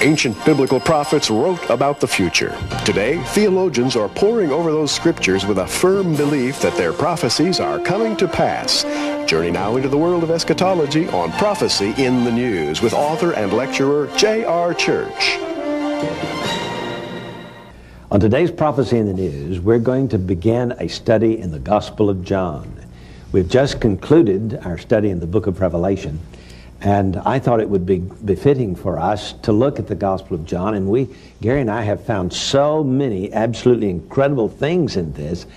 Ancient biblical prophets wrote about the future. Today, theologians are poring over those scriptures with a firm belief that their prophecies are coming to pass. Journey now into the world of eschatology on Prophecy in the News with author and lecturer J.R. Church. On today's Prophecy in the News, we're going to begin a study in the Gospel of John. We've just concluded our study in the book of Revelation, and I thought it would be befitting for us to look at the Gospel of John. And Gary and I have found so many absolutely incredible things in this.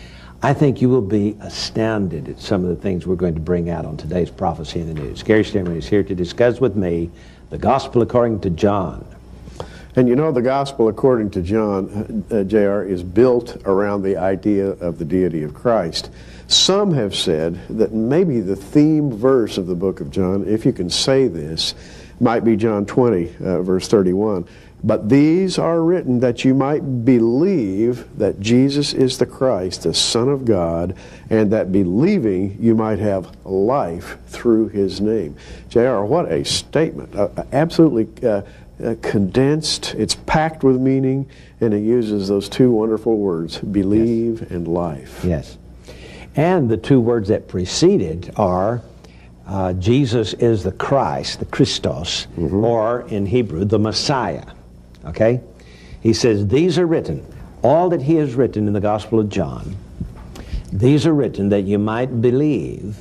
I think you will be astounded at some of the things we're going to bring out on today's Prophecy in the News. Gary Stearman is here to discuss with me the Gospel according to John. And you know, the Gospel according to John, J.R., is built around the idea of the deity of Christ. Some have said that maybe the theme verse of the book of John, if you can say this, might be John 20, verse 31. But these are written that you might believe that Jesus is the Christ, the Son of God, and that believing you might have life through his name. J.R., what a statement. Absolutely condensed. It's packed with meaning, and it uses those two wonderful words, believe and life. Yes. And the two words that preceded are Jesus is the Christ, the Christos, or in Hebrew, the Messiah. Okay? He says, these are written, all that he has written in the Gospel of John, these are written that you might believe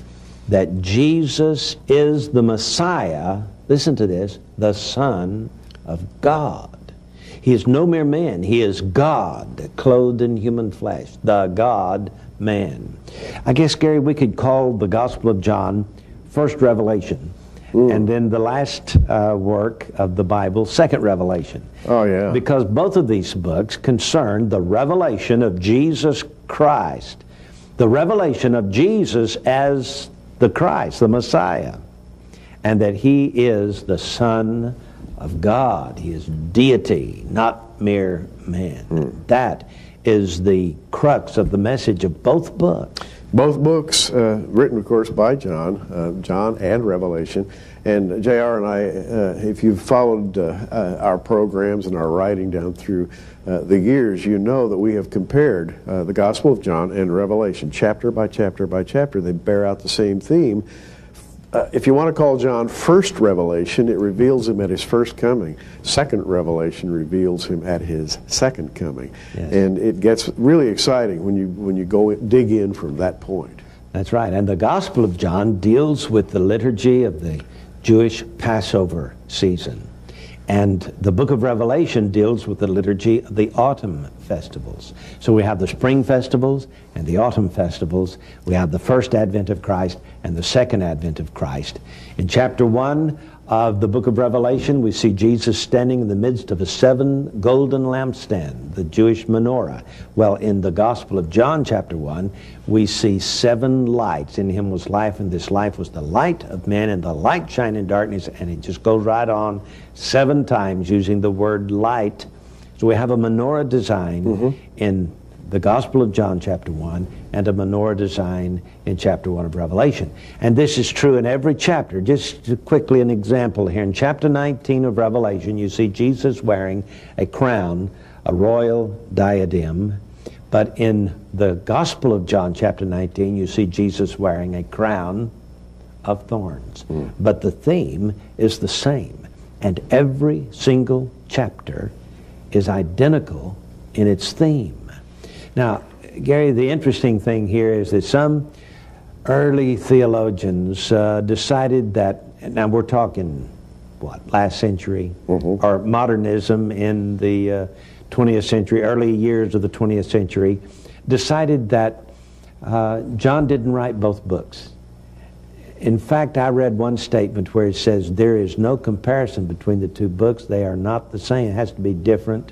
that Jesus is the Messiah, listen to this, the Son of God. He is no mere man. He is God, clothed in human flesh, the God-man. I guess, Gary, we could call the Gospel of John first revelation, and then the last work of the Bible, second revelation. Oh, yeah. Because both of these books concern the revelation of Jesus Christ, the revelation of Jesus as the Christ, the Messiah, and that he is the Son of God. He is deity, not mere man. That is the crux of the message of both books. Both books written, of course, by John, John and Revelation. And J.R. and I, if you've followed our programs and our writing down through the years, you know that we have compared the Gospel of John and Revelation, chapter by chapter by chapter. They bear out the same theme. If you want to call John first revelation, it reveals him at his first coming. Second revelation reveals him at his second coming. Yes. And it gets really exciting when you go dig in from that point. That's right. And the Gospel of John deals with the liturgy of the Jewish Passover season. And the book of Revelation deals with the liturgy of the autumn festivals. So we have the spring festivals and the autumn festivals. We have the first advent of Christ and the second advent of Christ. In chapter 1 of the book of Revelation, we see Jesus standing in the midst of a 7 golden lampstand, the Jewish menorah. Well, in the Gospel of John, chapter 1, we see 7 lights. In him was life, and this life was the light of men, and the light shined in darkness, and it just goes right on 7 times using the word light. So we have a menorah design in the Gospel of John, chapter 1, and a menorah design in chapter 1 of Revelation. And this is true in every chapter. Just quickly an example here. In chapter 19 of Revelation, you see Jesus wearing a crown, a royal diadem. But in the Gospel of John, chapter 19, you see Jesus wearing a crown of thorns. But the theme is the same. And every single chapter is identical in its theme. Now, Gary, the interesting thing here is that some early theologians decided that, now we're talking, last century, or modernism in the 20th century, early years of the 20th century, decided that John didn't write both books. In fact, I read one statement where it says there is no comparison between the two books. They are not the same. It has to be different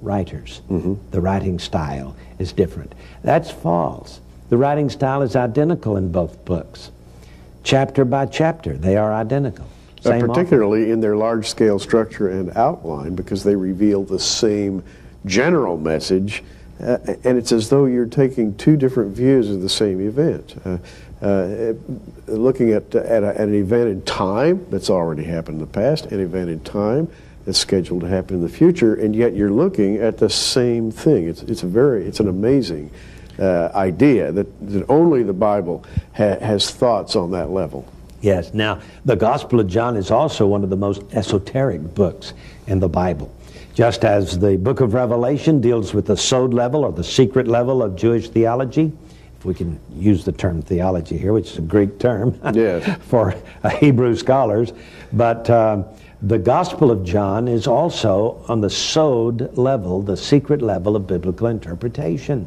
writers. The writing style is different. That's false. The writing style is identical in both books. Chapter by chapter, they are identical. Particularly in their large-scale structure and outline, because they reveal the same general message, and it's as though you're taking two different views of the same event. Looking at an event in time that's already happened in the past, an event in time that's scheduled to happen in the future, and yet you're looking at the same thing. It's an amazing idea that only the Bible has thoughts on that level. Yes. Now, the Gospel of John is also one of the most esoteric books in the Bible. Just as the book of Revelation deals with the sod level or the secret level of Jewish theology, if we can use the term theology here, which is a Greek term yes. for Hebrew scholars, but the Gospel of John is also on the sod level, the secret level of biblical interpretation.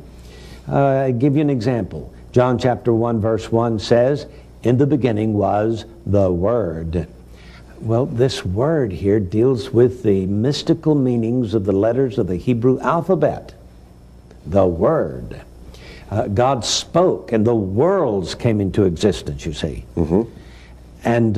I'll give you an example. John chapter 1 verse 1 says, "In the beginning was the Word." Well, this word here deals with the mystical meanings of the letters of the Hebrew alphabet. The Word. God spoke, and the worlds came into existence, you see. Mm-hmm. And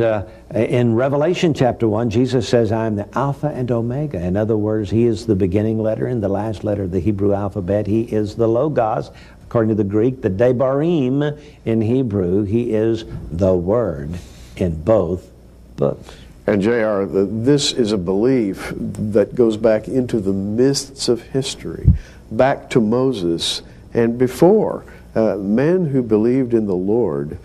in Revelation chapter 1, Jesus says, "I am the Alpha and Omega." In other words, He is the beginning letter and the last letter of the Hebrew alphabet. He is the Logos, according to the Greek, the Debarim in Hebrew. He is the Word in both books. And J.R., this is a belief that goes back into the mists of history, back to Moses and before. Men who believed in the Lord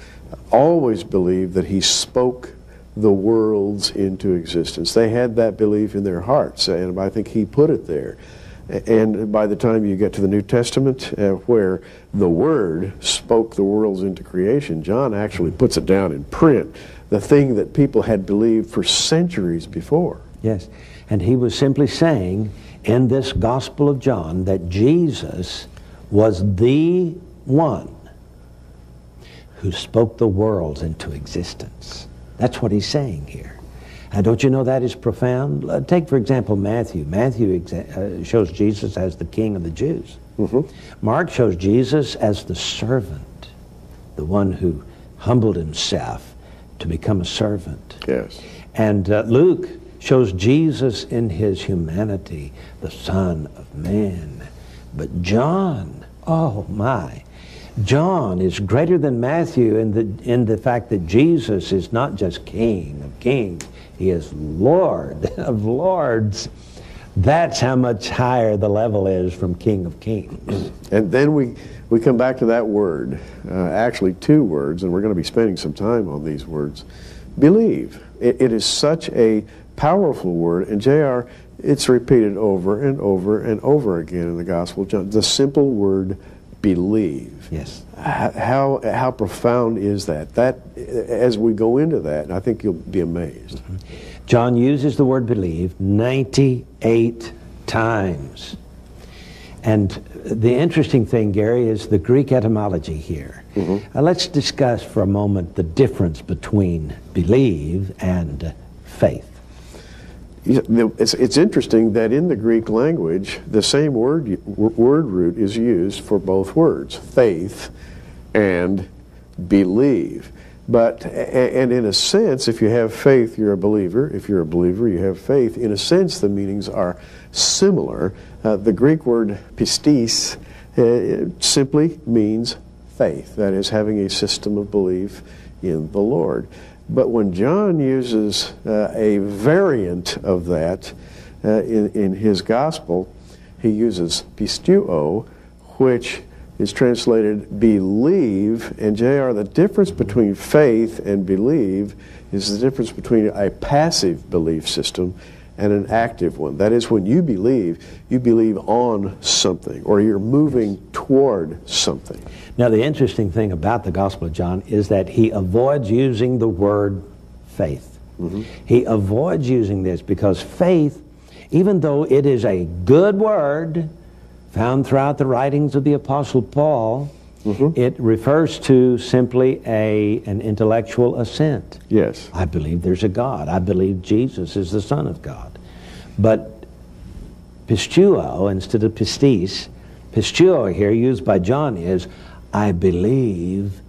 always believed that He spoke the worlds into existence. They had that belief in their hearts, and I think He put it there. And by the time you get to the New Testament, where the Word spoke the worlds into creation, John actually puts it down in print, the thing that people had believed for centuries before. Yes, and he was simply saying in this Gospel of John that Jesus was the one who spoke the worlds into existence. That's what he's saying here. Don't you know that is profound? Take, for example, Matthew. Matthew shows Jesus as the King of the Jews. Mm-hmm. Mark shows Jesus as the servant, the one who humbled himself to become a servant. Yes. And Luke shows Jesus in His humanity, the Son of Man. But John, oh my, John is greater than Matthew in the fact that Jesus is not just King of kings, He is Lord of lords. That's how much higher the level is from King of kings. And then we come back to that word, actually two words, and we're going to be spending some time on these words. Believe. It is such a powerful word, and J.R., it's repeated over and over and over again in the Gospel of John. The simple word believe. Yes. How profound is that? That, as we go into that, I think you'll be amazed. Mm-hmm. John uses the word believe 98 times. And the interesting thing, Gary, is the Greek etymology here. Mm-hmm. Let's discuss for a moment the difference between believe and faith. It's interesting that in the Greek language, the same word root is used for both words, faith and believe. But, and in a sense, if you have faith, you're a believer. If you're a believer, you have faith. In a sense, the meanings are similar. The Greek word pistis simply means faith. That is, having a system of belief in the Lord. But when John uses a variant of that in his gospel, he uses pisteuo, which is translated believe. And J.R., the difference between faith and believe is the difference between a passive belief system and an active one. That is, when you believe on something, or you're moving toward something. Now, the interesting thing about the Gospel of John is that he avoids using the word faith. Mm-hmm. He avoids using this because faith, even though it is a good word found throughout the writings of the Apostle Paul, mm-hmm. it refers to simply an intellectual assent. Yes. I believe there's a God. I believe Jesus is the Son of God. But pisteuo instead of pistis, pisteuo here used by John is, I believe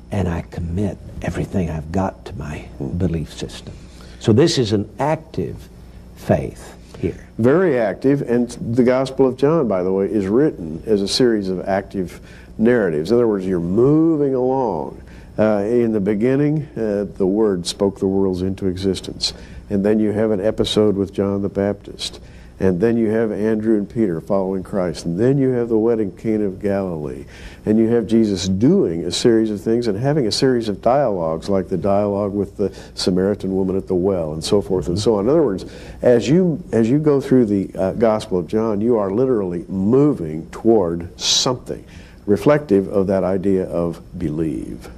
and I commit everything I've got to my belief system. So this is an active faith here. Very active, and the Gospel of John, by the way, is written as a series of active narratives. In other words, you're moving along. In the beginning, the Word spoke the worlds into existence. and then you have an episode with John the Baptist, and then you have Andrew and Peter following Christ, and then you have the wedding Cana of Galilee, and you have Jesus doing a series of things and having a series of dialogues, like the dialogue with the Samaritan woman at the well, and so forth and so on. In other words, as you go through the Gospel of John, you are literally moving toward something reflective of that idea of believe.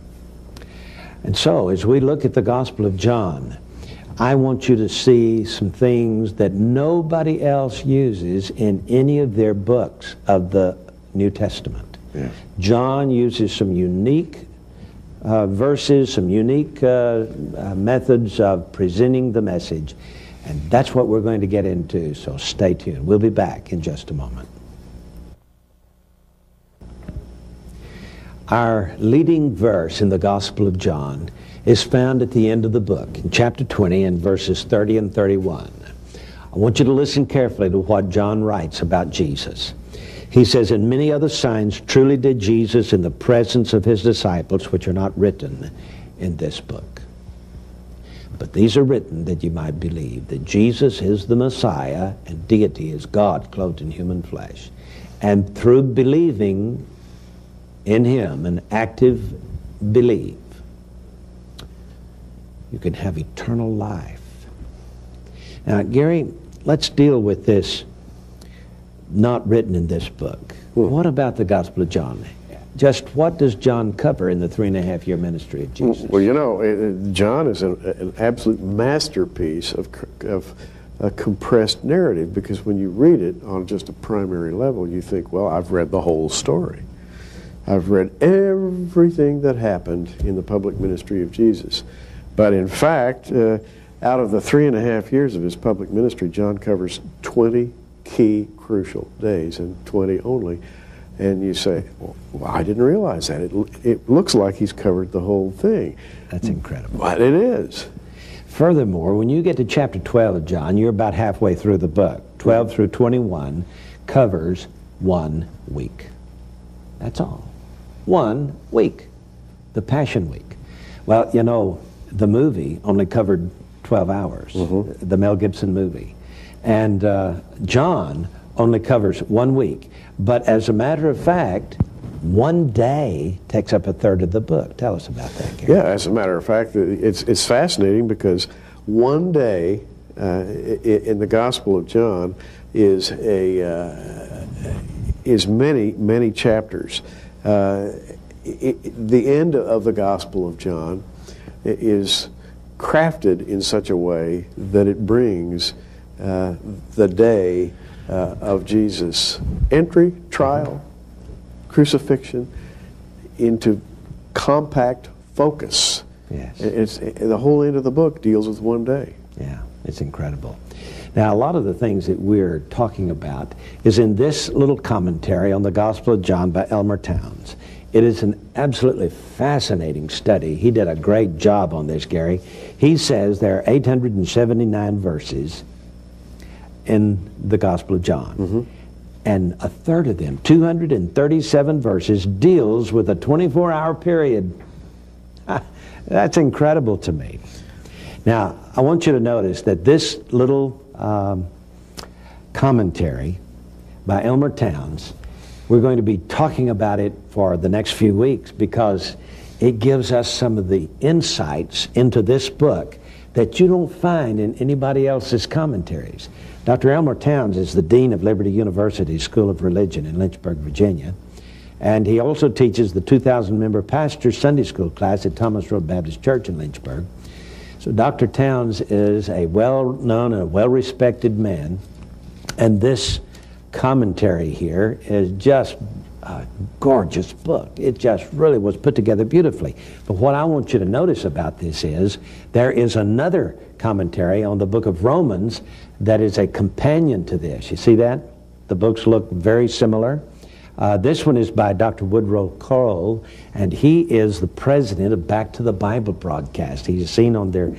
And so, as we look at the Gospel of John, I want you to see some things that nobody else uses in any of their books of the New Testament. Yeah. John uses some unique verses, some unique methods of presenting the message, and that's what we're going to get into, so stay tuned. We'll be back in just a moment. Our leading verse in the Gospel of John is found at the end of the book, in chapter 20 and verses 30 and 31. I want you to listen carefully to what John writes about Jesus. He says, "And many other signs truly did Jesus in the presence of his disciples, which are not written in this book. But these are written that you might believe that Jesus is the Messiah, and deity is God clothed in human flesh. And through believing in him, an active belief, you can have eternal life." Now, Gary, let's deal with this not written in this book. What about the Gospel of John? Just what does John cover in the 3.5-year ministry of Jesus? Well, you know, John is an absolute masterpiece of a compressed narrative, because when you read it on just a primary level, you think, well, I've read the whole story. I've read everything that happened in the public ministry of Jesus. But in fact, out of the 3.5 years of his public ministry, John covers 20 key crucial days, and 20 only. And you say, well, I didn't realize that. It looks like he's covered the whole thing. That's incredible. But it is. Furthermore, when you get to chapter 12 of John, you're about halfway through the book. 12 through 21 covers 1 week. That's all. 1 week. The Passion Week. Well, you know, the movie only covered 12 hours, the Mel Gibson movie. And John only covers 1 week. But as a matter of fact, 1 day takes up 1/3 of the book. Tell us about that, Gary. Yeah, as a matter of fact, it's fascinating, because 1 day in the Gospel of John is many chapters. The end of the Gospel of John is crafted in such a way that it brings the day of Jesus' entry, trial, crucifixion into compact focus. Yes. The whole end of the book deals with 1 day. Yeah, it's incredible. Now, a lot of the things that we're talking about is in this little commentary on the Gospel of John by Elmer Towns. It is an absolutely fascinating study. He did a great job on this, Gary. He says there are 879 verses in the Gospel of John. And 1/3 of them, 237 verses, deals with a 24-hour period. That's incredible to me. Now, I want you to notice that this little commentary by Elmer Towns, we're going to be talking about it for the next few weeks, because it gives us some of the insights into this book that you don't find in anybody else's commentaries. Dr. Elmer Towns is the Dean of Liberty University School of Religion in Lynchburg, Virginia. And he also teaches the 2,000-member pastor Sunday school class at Thomas Road Baptist Church in Lynchburg. So Dr. Towns is a well-known and a well-respected man. And this commentary here is just a gorgeous book. It just really was put together beautifully. But what I want you to notice about this is there is another commentary on the book of Romans that is a companion to this. You see that? The books look very similar. This one is by Dr. Woodrow Cole, and he is the president of Back to the Bible broadcast. He's seen on their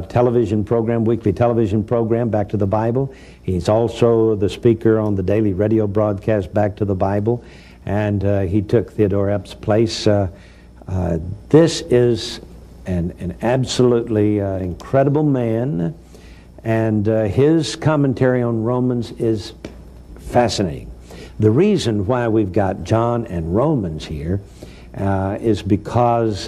television program, weekly television program, Back to the Bible. He's also the speaker on the daily radio broadcast, Back to the Bible, and he took Theodore Epp's place. This is an absolutely incredible man. And his commentary on Romans is fascinating. The reason why we've got John and Romans here is because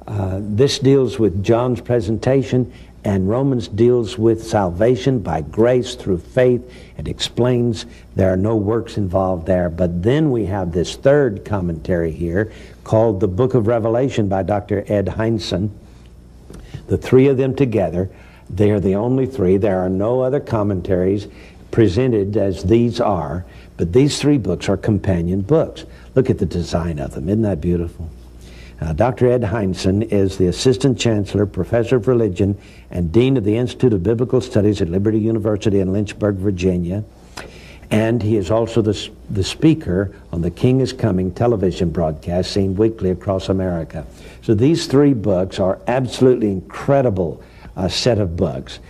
this deals with John's presentation, and Romans deals with salvation by grace through faith. It explains there are no works involved there. But then we have this third commentary here called the Book of Revelation by Dr. Ed Hindson. The three of them together, they are the only three. There are no other commentaries presented as these are, but these three books are companion books. Look at the design of them. Isn't that beautiful? Dr. Ed Hindson is the Assistant Chancellor, Professor of Religion, and Dean of the Institute of Biblical Studies at Liberty University in Lynchburg, Virginia. And he is also the speaker on the King is Coming television broadcast seen weekly across America. So these three books are absolutely incredible set of books.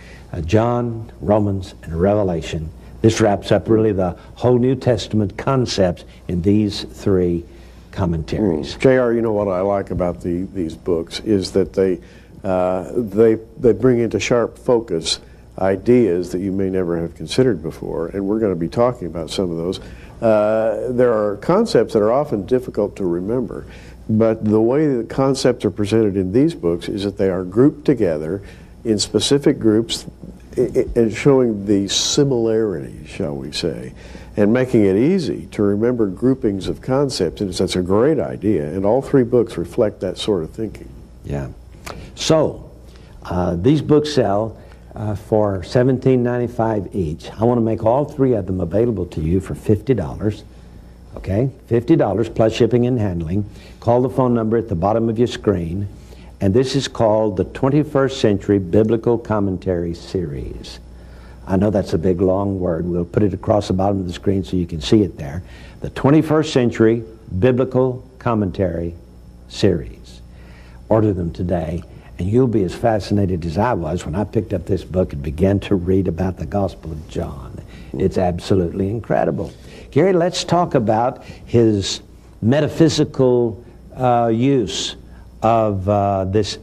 John, Romans, and Revelation. This wraps up really the whole New Testament concepts in these three commentaries. J.R., you know what I like about these books is that they bring into sharp focus ideas that you may never have considered before, and we're going to be talking about some of those. There are concepts that are often difficult to remember, but the way the concepts are presented in these books is that they are grouped together in specific groups and showing the similarities, shall we say, and making it easy to remember groupings of concepts. And that's a great idea, and all three books reflect that sort of thinking. Yeah. So, these books sell for $17.95 each. I want to make all three of them available to you for $50. Okay? $50 plus shipping and handling. Call the phone number at the bottom of your screen. And this is called the 21st Century Biblical Commentary Series. I know that's a big, long word. We'll put it across the bottom of the screen so you can see it there. The 21st Century Biblical Commentary Series. Order them today, and you'll be as fascinated as I was when I picked up this book and began to read about the Gospel of John. It's absolutely incredible. Gary, let's talk about his metaphysical use of this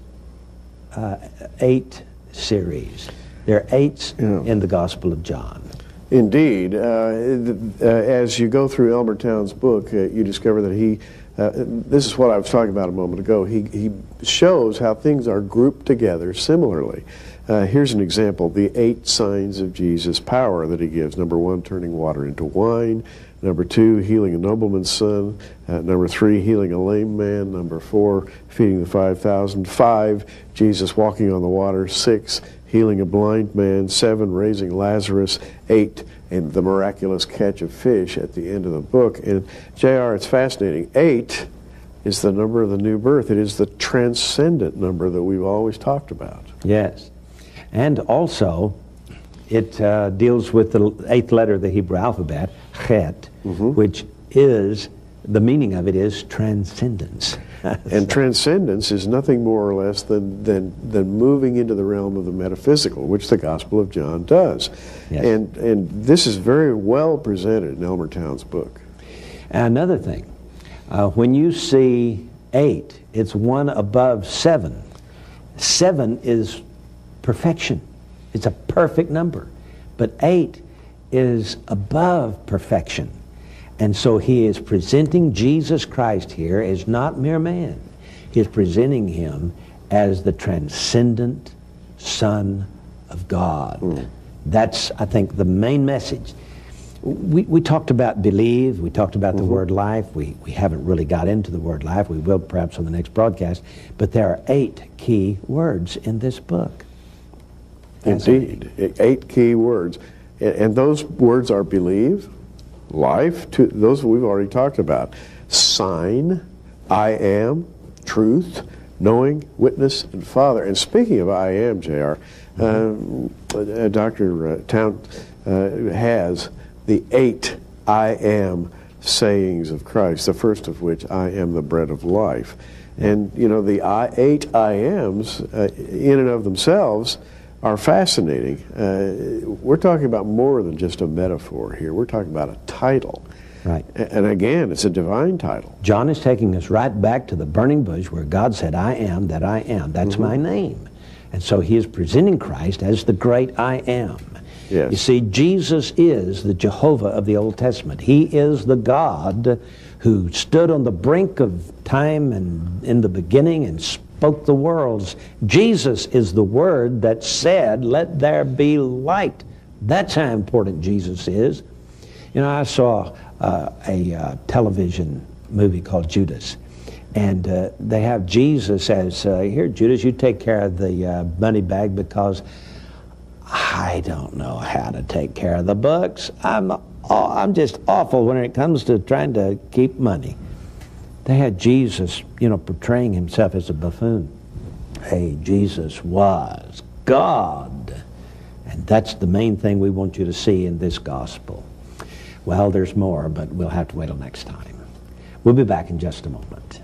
8 series. There are 8 in the Gospel of John. Indeed. As you go through Elmer Towne's book, you discover that he, this is what I was talking about a moment ago, he shows how things are grouped together similarly. Here's an example, the 8 signs of Jesus' power that he gives. Number 1, turning water into wine. Number 2, healing a nobleman's son. Number 3, healing a lame man. Number 4, feeding the 5,000. 5, Jesus walking on the water. 6, healing a blind man. 7, raising Lazarus. 8, and the miraculous catch of fish at the end of the book. And J.R., it's fascinating. 8 is the number of the new birth. It is the transcendent number that we've always talked about. Yes. And also, it deals with the 8th letter of the Hebrew alphabet, Chet, which is, the meaning of it is transcendence. And transcendence is nothing more or less than moving into the realm of the metaphysical, which the Gospel of John does. Yes. And this is very well presented in Elmer Towne's book. Another thing, when you see 8, it's 1 above 7. 7 is perfection. It's a perfect number. But 8 is above perfection. And so he is presenting Jesus Christ here as not mere man. He is presenting him as the transcendent Son of God. That's, I think, the main message. We talked about believe, we talked about the word life. We haven't really got into the word life. We will perhaps on the next broadcast. But there are 8 key words in this book. Indeed, 8 key words. And those words are believe, life, those we've already talked about. Sign, I am, truth, knowing, witness, and Father. And speaking of I am, J.R., Dr. Towne has the 8 I am sayings of Christ, the first of which, I am the bread of life. And, you know, the 8 I ams, in and of themselves, are fascinating. We're talking about more than just a metaphor here. We're talking about a title. Right. And again, it's a divine title. John is taking us right back to the burning bush where God said, I am that I am. That's my name. And so he is presenting Christ as the great I am. Yes. You see, Jesus is the Jehovah of the Old Testament. He is the God who stood on the brink of time and in the beginning and spoke the worlds. Jesus is the Word that said, "Let there be light." That's how important Jesus is. You know, I saw a television movie called Judas, and they have Jesus as, "Here, Judas, you take care of the money bag because I don't know how to take care of the books. I'm just awful when it comes to trying to keep money." They had Jesus, portraying himself as a buffoon. Hey, Jesus was God. And that's the main thing we want you to see in this gospel. Well, there's more, but we'll have to wait till next time. We'll be back in just a moment.